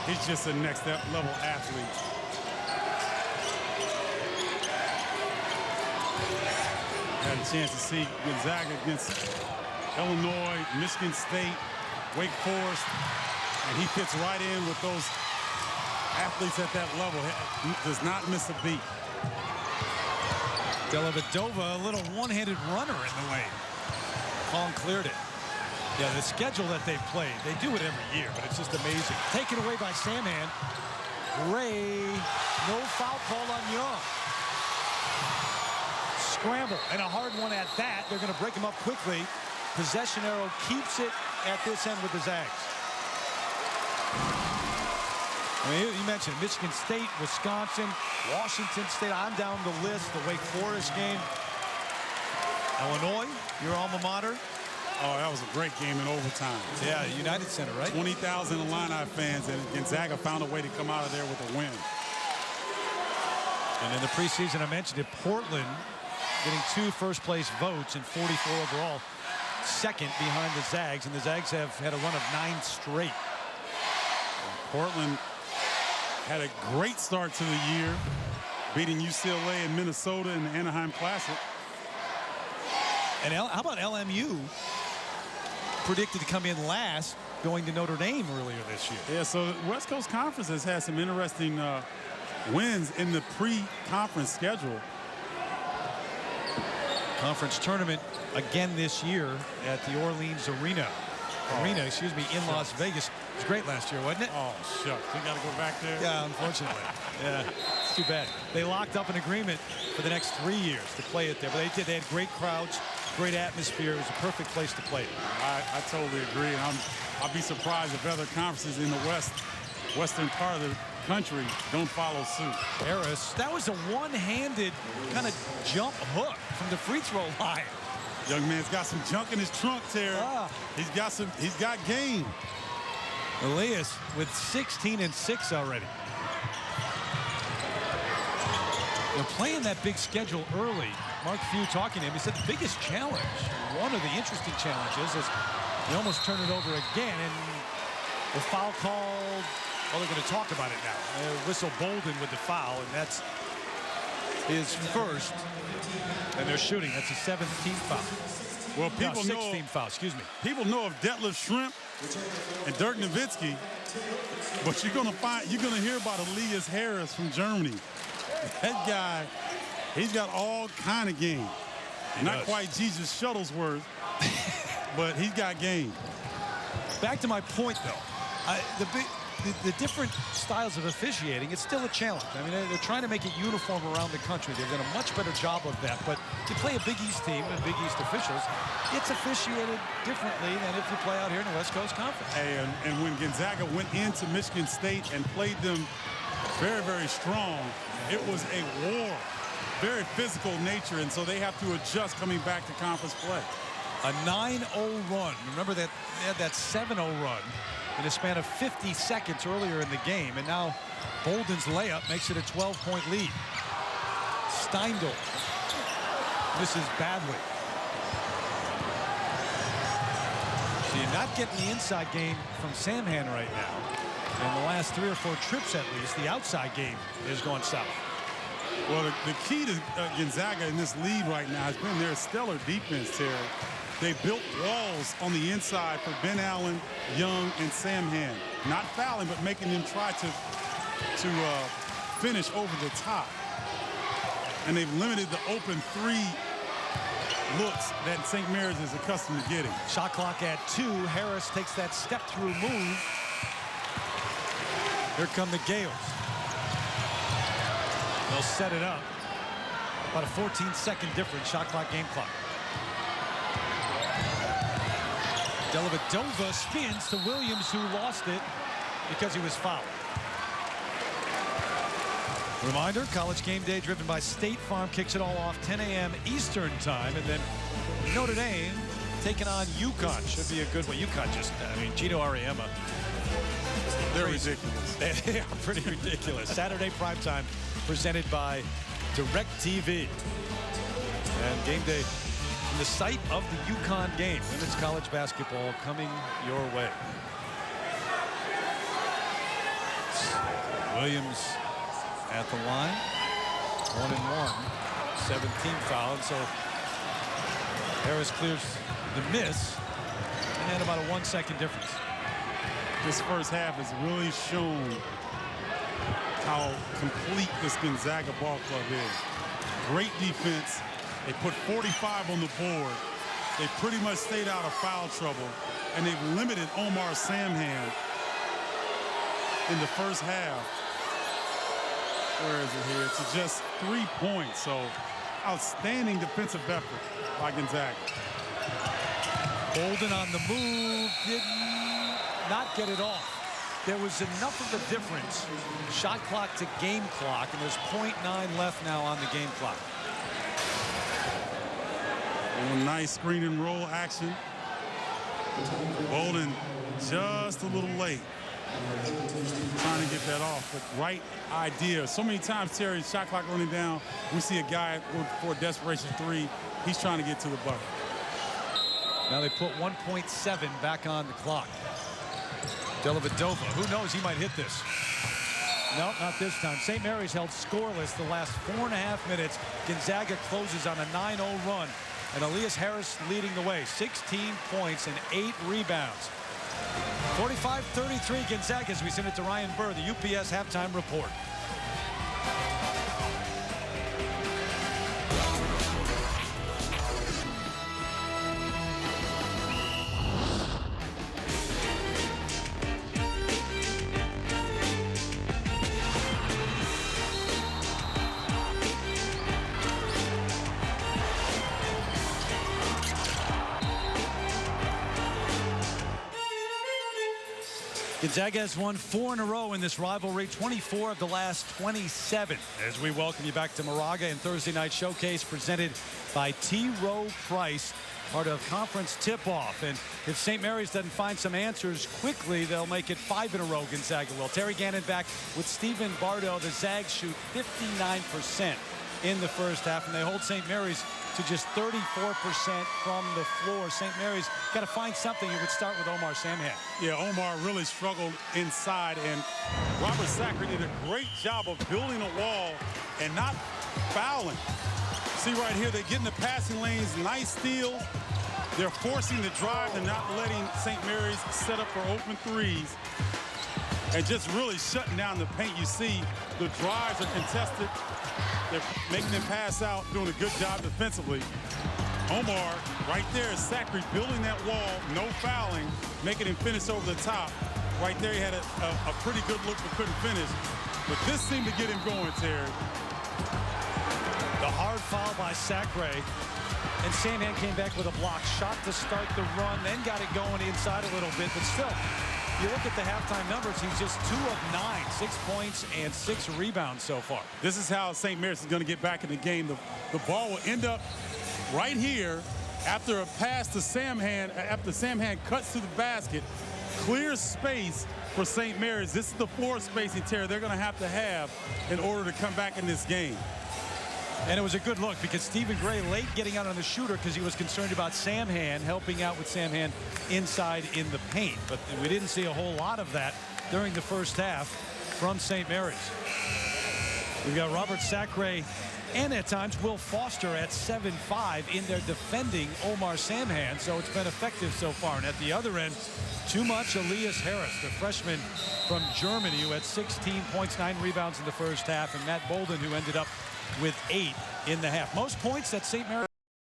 He's just a next level athlete. Had a chance to see Gonzaga against Illinois, Michigan State, Wake Forest, and he fits right in with those athletes at that level. He does not miss a beat. Dellavedova, a little one-handed runner in the lane. Kong cleared it. Yeah, the schedule that they've played, they do it every year, but it's just amazing. Taken away by Samhan. Ray, no foul call on Young. Scramble, and a hard one at that. They're going to break him up quickly. Possession arrow keeps it at this end with the Zags. I mean, you mentioned Michigan State, Wisconsin, Washington State. I'm down the list. The Wake Forest game. Illinois, your alma mater. Oh, that was a great game in overtime. Yeah, United Center, right? 20,000 Illini fans, and Gonzaga found a way to come out of there with a win. And in the preseason, I mentioned it, Portland getting 2 first-place votes and 44 overall. Second behind the Zags, and the Zags have had a run of 9 straight. Portland had a great start to the year, beating UCLA and Minnesota in the Anaheim Classic. And how about LMU? Predicted to come in last, going to Notre Dame earlier this year. Yeah, so the West Coast Conference has had some interesting wins in the pre-conference schedule. Conference tournament again this year at the Orleans Arena, in Las Vegas. It was great last year, wasn't it? Oh, shucks. We got to go back there? Yeah, unfortunately. Yeah, it's too bad. They locked up an agreement for the next 3 years to play it there, but they did. They had great crowds, great atmosphere. It was a perfect place to play it. I totally agree. And I'll be surprised if other conferences in the western part of the country don't follow suit. Harris, that was a one-handed kind of jump hook from the free throw line. Young man's got some junk in his trunk, Terry. He's got game. Elias with 16 and 6 already. They're playing that big schedule early. Mark Few talking to him, he said the biggest challenge, one of the interesting challenges, is they almost turn it over again, and the foul called. Well, they're going to talk about it now. Whistle Bolden with the foul, and that's his first. And they're shooting. That's a 17th foul. Well, people know 16th foul. Excuse me. People know of Detlef Schrempf and Dirk Nowitzki, but you're going to hear about Elias Harris from Germany. That guy, he's got all kind of game. Not quite Jesus Shuttlesworth, but he's got game. Back to my point, though. The different styles of officiating, it's still a challenge. I mean, they're trying to make it uniform around the country. They've done a much better job of that. But you play a Big East team and Big East officials, it's officiated differently than if you play out here in the West Coast Conference. Hey, and when Gonzaga went into Michigan State and played them very, very strong, it was a war, very physical nature, and so they have to adjust coming back to conference play. A 9-0 run. Remember that they had that 7-0 run in a span of 50 seconds earlier in the game, and now Bolden's layup makes it a 12-point lead. Steindl misses badly. So you're not getting the inside game from Samhan right now. In the last 3 or 4 trips at least, the outside game has gone south. Well, the key to Gonzaga in this lead right now has been their stellar defense, Terry. They built walls on the inside for Ben Allen, Young, and Samhan. Not fouling, but making them try to finish over the top. And they've limited the open 3 looks that St. Mary's is accustomed to getting. Shot clock at 2. Harris takes that step-through move. Here come the Gales. They'll set it up. About a 14-second difference, shot clock, game clock. Dellavedova spins to Williams, who lost it because he was fouled. Reminder, College Game Day driven by State Farm kicks it all off 10 a.m. Eastern time, and then Notre Dame taking on UConn. Should be a good one. UConn just, I mean, Gino Auriemma. They're ridiculous. They are pretty ridiculous. Saturday primetime presented by DirecTV. And game day from the site of the UConn game. Women's college basketball coming your way. Williams at the line. 1-1. 17 fouled. So Harris clears the miss. And about a 1 second difference. This first half has really shown how complete this Gonzaga ball club is. Great defense. They put 45 on the board. They pretty much stayed out of foul trouble, and they've limited Omar Samhan in the first half. Where is it here? To just 3 points. So outstanding defensive effort by Gonzaga. Bolden on the move, did not get it off. There was enough of a difference, shot clock to game clock, and there's 0.9 left now on the game clock. Nice screen and roll action. Bolden just a little late. Trying to get that off, but right idea. So many times, Terry, shot clock running down, we see a guy for a desperation three. He's trying to get to the bucket. Now they put 1.7 back on the clock. Dellavedova, who knows, he might hit this. No, not this time. St. Mary's held scoreless the last 4.5 minutes. Gonzaga closes on a 9-0 run. And Elias Harris leading the way. 16 points and 8 rebounds. 45-33 Gonzaga as we send it to Ryan Burr, the UPS halftime report. Gonzaga has won 4 in a row in this rivalry, 24 of the last 27. As we welcome you back to Moraga and Thursday Night Showcase presented by T. Rowe Price, part of conference tip-off. And if St. Mary's doesn't find some answers quickly, they'll make it 5 in a row, Gonzaga will. Terry Gannon back with Stephen Bardo. The Zags shoot 59% in the first half, and they hold St. Mary's to just 34% from the floor. St. Mary's got to find something. It would start with Omar Samhan. Yeah, Omar really struggled inside, and Robert Sacre did a great job of building a wall and not fouling. See right here, they get in the passing lanes, nice steals. They're forcing the drive. They're not letting St. Mary's set up for open threes and just really shutting down the paint. You see the drives are contested. They're making them pass out, doing a good job defensively. Omar, right there, Sacre building that wall, no fouling, making him finish over the top. Right there, he had a pretty good look but couldn't finish. But this seemed to get him going, Terry. The hard foul by Sacre. And Samhan came back with a block shot to start the run, then got it going inside a little bit, but still. You look at the halftime numbers, he's just 2 of 9, 6 points and 6 rebounds so far. This is how St. Mary's is going to get back in the game. The ball will end up right here after a pass to Samhan, after Samhan cuts to the basket, clears space for St. Mary's. This is the floor spacing, Terry, they're going to have in order to come back in this game. And it was a good look because Stephen Gray late getting out on the shooter because he was concerned about Samhan, helping out with Samhan inside in the paint. But we didn't see a whole lot of that during the first half from St. Mary's. We've got Robert Sacre and at times Will Foster at 7'5" in there defending Omar Samhan. So it's been effective so far. And at the other end, too much Elias Harris, the freshman from Germany, who had 16 points, 9 rebounds in the first half, and Matt Bolden, who ended up with 8 in the half. Most points that St. Mary